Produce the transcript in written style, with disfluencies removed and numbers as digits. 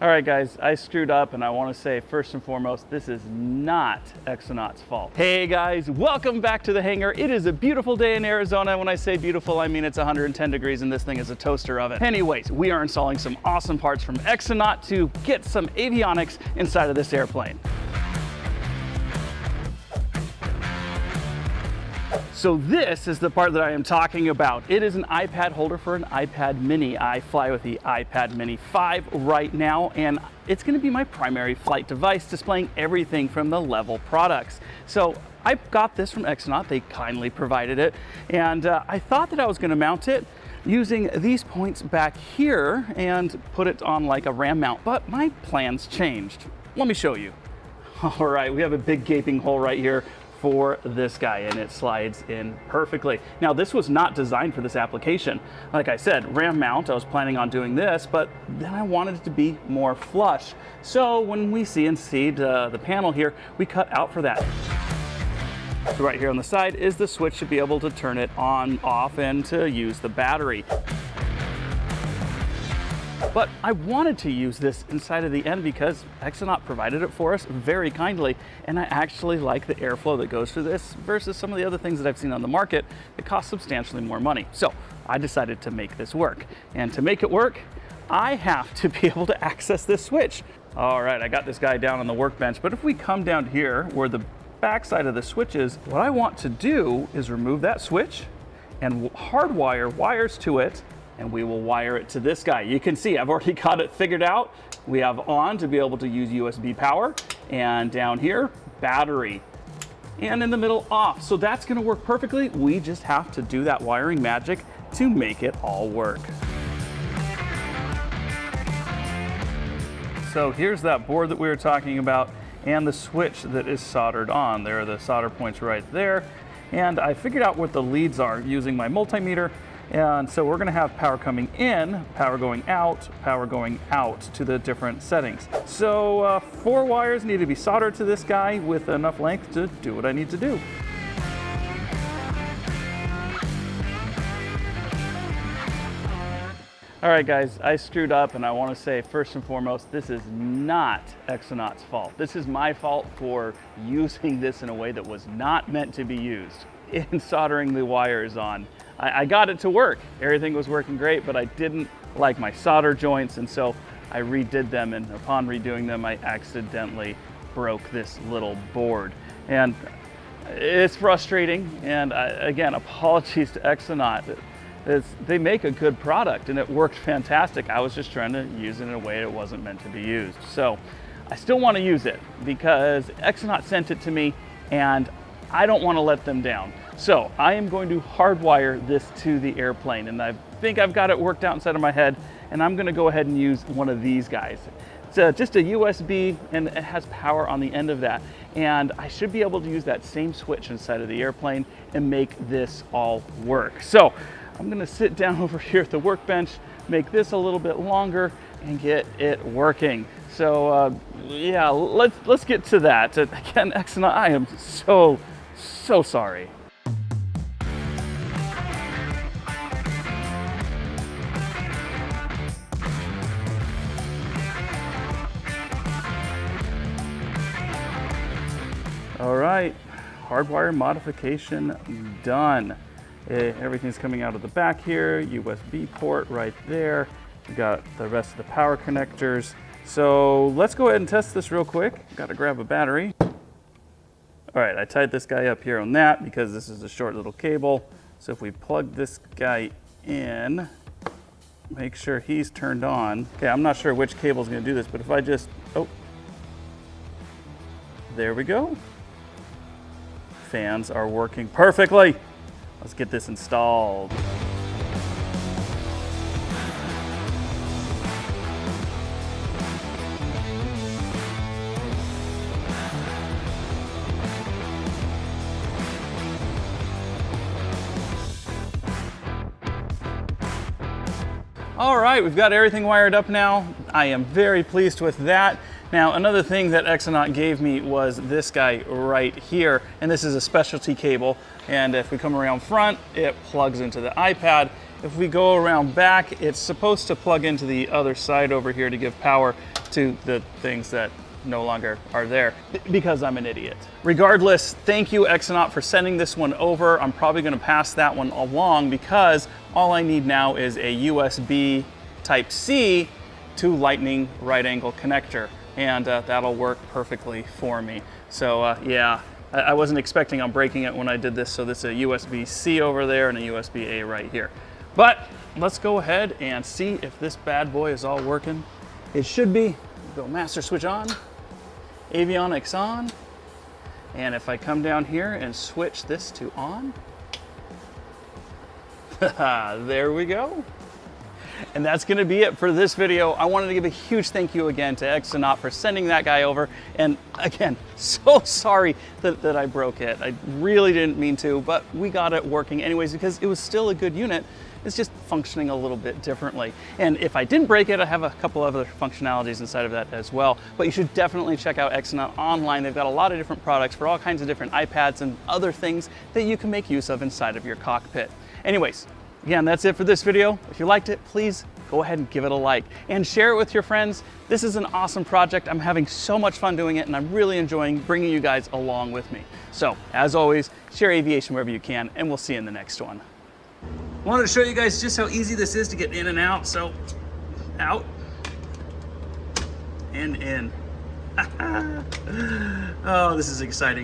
All right, guys, I screwed up, and I want to say first and foremost, this is not x-naut's fault. Hey guys, welcome back to the hangar. It is a beautiful day in Arizona. When I say beautiful, I mean it's 110 degrees and this thing is a toaster oven. Anyways, we are installing some awesome parts from x-naut to get some avionics inside of this airplane. So this is the part that I am talking about. It is an iPad holder for an iPad mini. I fly with the iPad mini 5 right now, and it's gonna be my primary flight device, displaying everything from the Level products. So I got this from x-naut, they kindly provided it, and I thought that I was gonna mount it using these points back here and put it on like a ram mount, but my plans changed. Let me show you. All right, we have a big gaping hole right here for this guy, and it slides in perfectly. Now, this was not designed for this application. Like I said, ram mount, I was planning on doing this, but then I wanted it to be more flush. So when we CNC'd the panel here, we cut out for that. So right here on the side is the switch to be able to turn it on, off, and to use the battery. But I wanted to use this inside of the end because x-naut provided it for us very kindly, and I actually like the airflow that goes through this versus some of the other things that I've seen on the market that cost substantially more money. So I decided to make this work. And to make it work, I have to be able to access this switch. All right, I got this guy down on the workbench, but if we come down here where the back side of the switch is, what I want to do is remove that switch and hardwire wires to it, and we will wire it to this guy. You can see I've already got it figured out. We have on to be able to use USB power, and down here, battery. And in the middle, off. So that's gonna work perfectly. We just have to do that wiring magic to make it all work. So here's that board that we were talking about and the switch that is soldered on. There are the solder points right there. And I figured out what the leads are using my multimeter. And so we're gonna have power coming in, power going out to the different settings. So 4 wires need to be soldered to this guy with enough length to do what I need to do. All right, guys, I screwed up, and I want to say first and foremost, this is not x-naut's fault. This is my fault for using this in a way that was not meant to be used in soldering the wires on. I got it to work. Everything was working great, but I didn't like my solder joints, and so I redid them, and upon redoing them, I accidentally broke this little board. And it's frustrating, and again, apologies to x-naut. They make a good product, and it worked fantastic. I was just trying to use it in a way that wasn't meant to be used. So I still want to use it because x-naut sent it to me, and I don't want to let them down. So I am going to hardwire this to the airplane, and I think I've got it worked out inside of my head, and I'm going to go ahead and use one of these guys. It's just a USB, and it has power on the end of that, and I should be able to use that same switch inside of the airplane and make this all work. So I'm going to sit down over here at the workbench, make this a little bit longer, and get it working. So yeah, let's get to that. Again, x-naut, I am so sorry. All right, hardwire modification done. Everything's coming out of the back here, USB port right there. We got the rest of the power connectors. So let's go ahead and test this real quick. Got to grab a battery. All right, I tied this guy up here on that because this is a short little cable. So if we plug this guy in, make sure he's turned on. Okay, I'm not sure which cable is going to do this, but if I just, there we go. Fans are working perfectly. Let's get this installed. All right, we've got everything wired up now. I am very pleased with that. Now, another thing that x-naut gave me was this guy right here, and this is a specialty cable, and if we come around front, it plugs into the iPad, If we go around back, it's supposed to plug into the other side over here to give power to the things that no longer are there because I'm an idiot. Regardless, thank you xnaut for sending this one over. I'm probably gonna pass that one along because all I need now is a USB Type-C to Lightning right angle connector, and that'll work perfectly for me. So yeah, I wasn't expecting on breaking it when I did this, so this is a USB-C over there and a USB-A right here. But let's go ahead and see if this bad boy is all working. It should be. Go master switch on, avionics on, and if I come down here and switch this to on, there we go. And that's gonna be it for this video. I wanted to give a huge thank you again to xnaut for sending that guy over. And again, so sorry that I broke it. I really didn't mean to, but we got it working anyways because it was still a good unit. It's just functioning a little bit differently. And if I didn't break it, I have a couple other functionalities inside of that as well. But you should definitely check out xnaut online. They've got a lot of different products for all kinds of different iPads and other things that you can make use of inside of your cockpit. Anyways, again, that's it for this video. If you liked it, please go ahead and give it a like and share it with your friends. This is an awesome project. I'm having so much fun doing it and I'm really enjoying bringing you guys along with me. So as always, share aviation wherever you can and we'll see you in the next one. Wanted to show you guys just how easy this is to get in and out. So out and in. Oh, this is exciting.